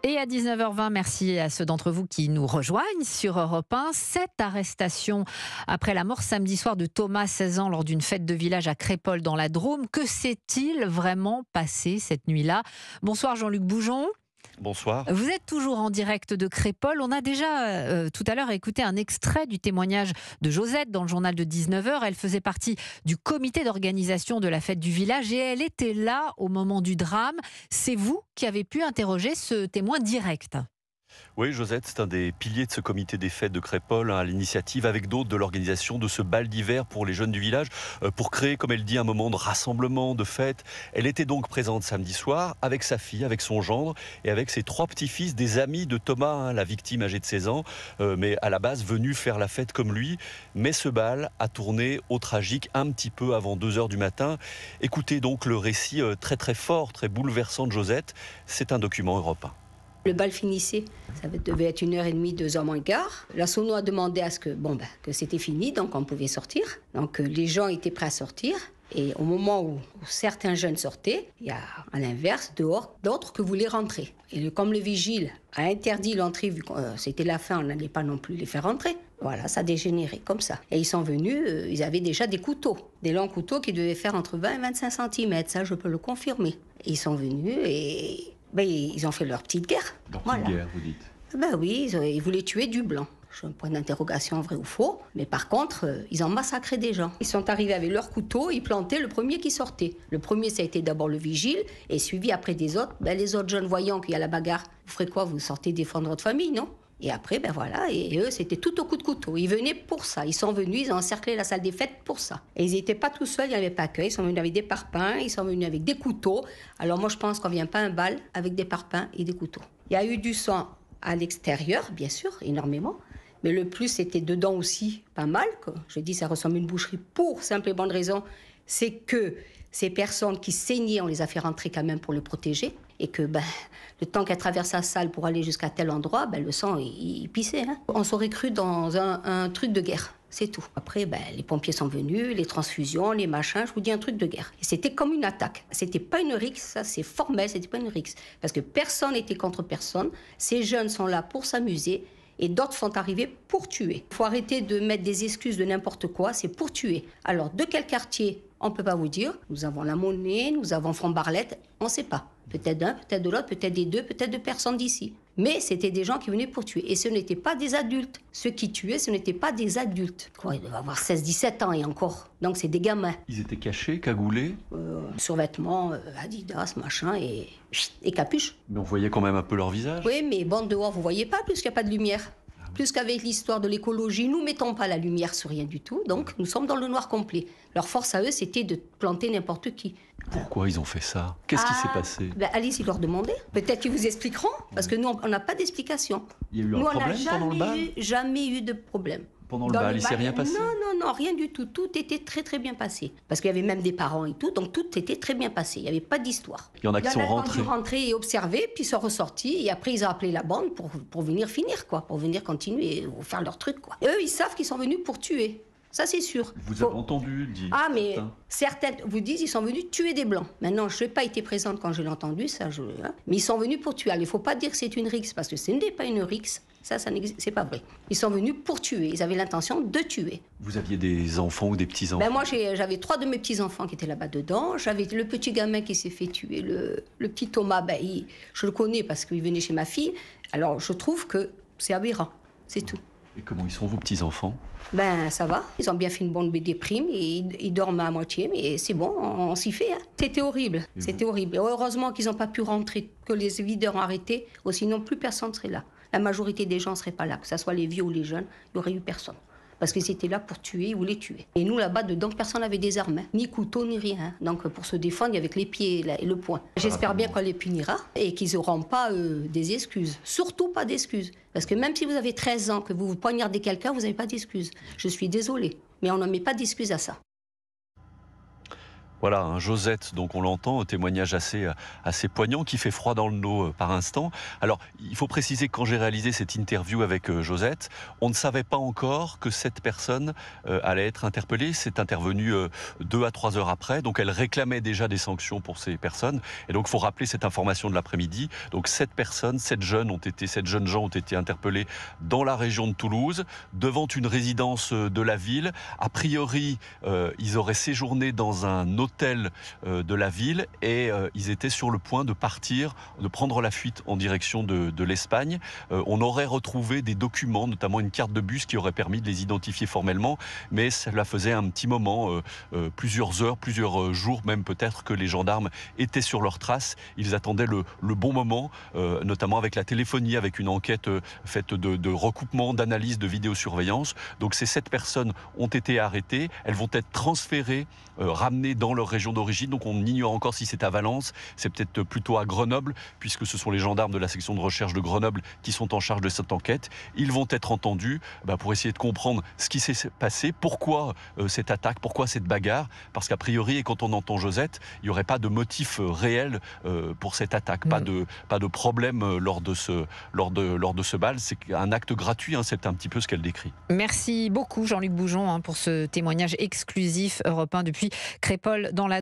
Et à 19h20, merci à ceux d'entre vous qui nous rejoignent sur Europe 1. Cette arrestation après la mort samedi soir de Thomas, 16 ans, lors d'une fête de village à Crépol dans la Drôme. Que s'est-il vraiment passé cette nuit-là? Bonsoir Jean-Luc Boujon. Bonsoir. Vous êtes toujours en direct de Crépol. On a déjà tout à l'heure écouté un extrait du témoignage de Josette dans le journal de 19h. Elle faisait partie du comité d'organisation de la fête du village et elle était là au moment du drame. C'est vous qui avez pu interroger ce témoin direct. Oui, Josette, c'est un des piliers de ce comité des fêtes de Crépol, à l'initiative avec d'autres de l'organisation de ce bal d'hiver pour les jeunes du village, pour créer, comme elle dit, un moment de rassemblement, de fête. Elle était donc présente samedi soir avec sa fille, avec son gendre et avec ses 3 petits-fils, des amis de Thomas, la victime âgée de 16 ans, mais à la base venus faire la fête comme lui. Mais ce bal a tourné au tragique un petit peu avant 2h du matin. Écoutez donc le récit très très fort, très bouleversant de Josette. C'est un document Europe 1. Le bal finissait, ça devait être 1h30, 2h moins le quart. La sono a demandé à ce que c'était fini, donc on pouvait sortir. Donc les gens étaient prêts à sortir. Et au moment où certains jeunes sortaient, il y a à l'inverse, dehors, d'autres qui voulaient rentrer. Et comme le vigile a interdit l'entrée, vu que c'était la fin, on n'allait pas non plus les faire rentrer. Voilà, ça a dégénéré comme ça. Et ils sont venus, ils avaient déjà des couteaux. Des longs couteaux qui devaient faire entre 20 et 25 cm, ça je peux le confirmer. Et ils sont venus et... ils ont fait leur petite guerre. Leur petite guerre, vous dites? Oui, ils voulaient tuer du blanc. Je un point d'interrogation vrai ou faux. Mais par contre, ils ont massacré des gens. Ils sont arrivés avec leurs couteaux, ils plantaient le premier qui sortait. Le premier, ça a été d'abord le vigile, et suivi après des autres. Les autres jeunes voyant qu'il y a la bagarre, vous ferez quoi? Vous sortez défendre votre famille, non? Et après, voilà, et eux, c'était tout au coup de couteau. Ils venaient pour ça. Ils sont venus, ils ont encerclé la salle des fêtes pour ça. Et ils n'étaient pas tout seuls, il n'y avait pas que. Ils sont venus avec des parpaings, ils sont venus avec des couteaux. Alors moi, je pense qu'on ne vient pas à un bal avec des parpaings et des couteaux. Il y a eu du sang à l'extérieur, bien sûr, énormément. Mais le plus, c'était dedans aussi, pas mal. Je dis, ça ressemble à une boucherie pour simple et bonne raison. C'est que ces personnes qui saignaient, on les a fait rentrer quand même pour les protéger. Et que le temps qu'elle traverse la salle pour aller jusqu'à tel endroit, le sang, il pissait. Hein. On s'aurait cru dans un truc de guerre, c'est tout. Après, les pompiers sont venus, les transfusions, les machins, je vous dis un truc de guerre. Et c'était comme une attaque. C'était pas une rixe, ça c'est formel, c'était pas une rixe. Parce que personne n'était contre personne. Ces jeunes sont là pour s'amuser. Et d'autres sont arrivés pour tuer. Il faut arrêter de mettre des excuses de n'importe quoi, c'est pour tuer. Alors, de quel quartier? On ne peut pas vous dire. Nous avons la Monnaie, nous avons Front-Barlette, on ne sait pas. Peut-être d'un, peut-être de l'autre, peut-être des deux, peut-être de personnes d'ici. Mais c'était des gens qui venaient pour tuer. Et ce n'étaient pas des adultes. Ceux qui tuaient, ce n'étaient pas des adultes. Ils devaient avoir 16-17 ans et encore. Donc c'est des gamins. Ils étaient cachés, cagoulés? Survêtements, Adidas, machin, et capuche. Mais on voyait quand même un peu leur visage? Oui, mais bon, dehors, vous ne voyez pas, puisqu'il n'y a pas de lumière. Plus qu'avec l'histoire de l'écologie, nous ne mettons pas la lumière sur rien du tout, donc nous sommes dans le noir complet. Leur force à eux, c'était de planter n'importe qui. Pourquoi ils ont fait ça? Qu'est-ce qui s'est passé? Allez-y leur demander. Peut-être qu'ils vous expliqueront, parce que nous, on n'a pas d'explication. Il y a eu un problème pendant le bal? Jamais eu de problème. Pendant le bal, il ne s'est rien passé? Non, rien du tout. Tout était très très bien passé. Parce qu'il y avait même des parents et tout, donc tout était très bien passé. Il n'y avait pas d'histoire. Il y en a qui sont rentrés. Ils sont rentrés et observés, puis ils sont ressortis, et après ils ont appelé la bande pour venir finir, quoi. Pour venir continuer ou faire leur truc, quoi. Et eux, ils savent qu'ils sont venus pour tuer. Ça, c'est sûr. Vous avez entendu dire mais certains vous disent ils sont venus tuer des Blancs. Maintenant, je n'ai pas été présente quand je l'ai entendu, mais ils sont venus pour tuer. Alors, il ne faut pas dire que c'est une rixe, parce que ce n'est pas une rixe. Ça c'est pas vrai. Ils sont venus pour tuer. Ils avaient l'intention de tuer. Vous aviez des enfants ou des petits-enfants? Moi, j'avais 3 de mes petits-enfants qui étaient là-bas dedans. J'avais le petit gamin qui s'est fait tuer. Le petit Thomas, je le connais parce qu'il venait chez ma fille. Alors, je trouve que c'est aberrant. C'est tout. Et comment ils sont, vos petits-enfants? Ça va. Ils ont bien fait une bonne déprime et ils dorment à moitié, mais c'est bon, on s'y fait. Hein. C'était horrible. C'était horrible. Et heureusement qu'ils n'ont pas pu rentrer, que les videurs ont arrêté, ou sinon plus personne ne serait là. La majorité des gens ne seraient pas là, que ce soit les vieux ou les jeunes, il n'y aurait eu personne. Parce qu'ils étaient là pour tuer, ils voulaient tuer. Et nous, là-bas, dedans, personne n'avait des armes, hein. Ni couteau, ni rien. Hein. Donc, pour se défendre, il y avait que les pieds et le poing. J'espère bien qu'on les punira et qu'ils n'auront pas des excuses. Surtout pas d'excuses. Parce que même si vous avez 13 ans, que vous poignardez quelqu'un, vous n'avez pas d'excuses. Je suis désolée, mais on ne met pas d'excuses à ça. Voilà, Josette, donc on l'entend, un témoignage assez poignant qui fait froid dans le dos par instant. Alors, il faut préciser que quand j'ai réalisé cette interview avec Josette, on ne savait pas encore que cette personne allait être interpellée. C'est intervenu 2 à 3 heures après, donc elle réclamait déjà des sanctions pour ces personnes. Et donc, il faut rappeler cette information de l'après-midi. Donc, 7 jeunes gens ont été interpellés dans la région de Toulouse, devant une résidence de la ville. A priori, ils auraient séjourné dans un hôtel de la ville et ils étaient sur le point de partir, de prendre la fuite en direction de l'Espagne. On aurait retrouvé des documents, notamment une carte de bus qui aurait permis de les identifier formellement, mais cela faisait un petit moment, plusieurs heures, plusieurs jours même peut-être, que les gendarmes étaient sur leurs traces. Ils attendaient le bon moment, notamment avec la téléphonie, avec une enquête faite de recoupement, d'analyse, de vidéosurveillance. Donc ces 7 personnes ont été arrêtées. Elles vont être transférées, ramenées dans leur région d'origine. Donc on ignore encore si c'est à Valence, c'est peut-être plutôt à Grenoble, puisque ce sont les gendarmes de la section de recherche de Grenoble qui sont en charge de cette enquête. Ils vont être entendus pour essayer de comprendre ce qui s'est passé, pourquoi cette attaque, pourquoi cette bagarre, parce qu'a priori, et quand on entend Josette, il n'y aurait pas de motif réel pour cette attaque, pas de problème lors de ce bal. C'est un acte gratuit, c'est un petit peu ce qu'elle décrit. Merci beaucoup Jean-Luc Bougeon pour ce témoignage exclusif Europe 1 depuis Crépol dans la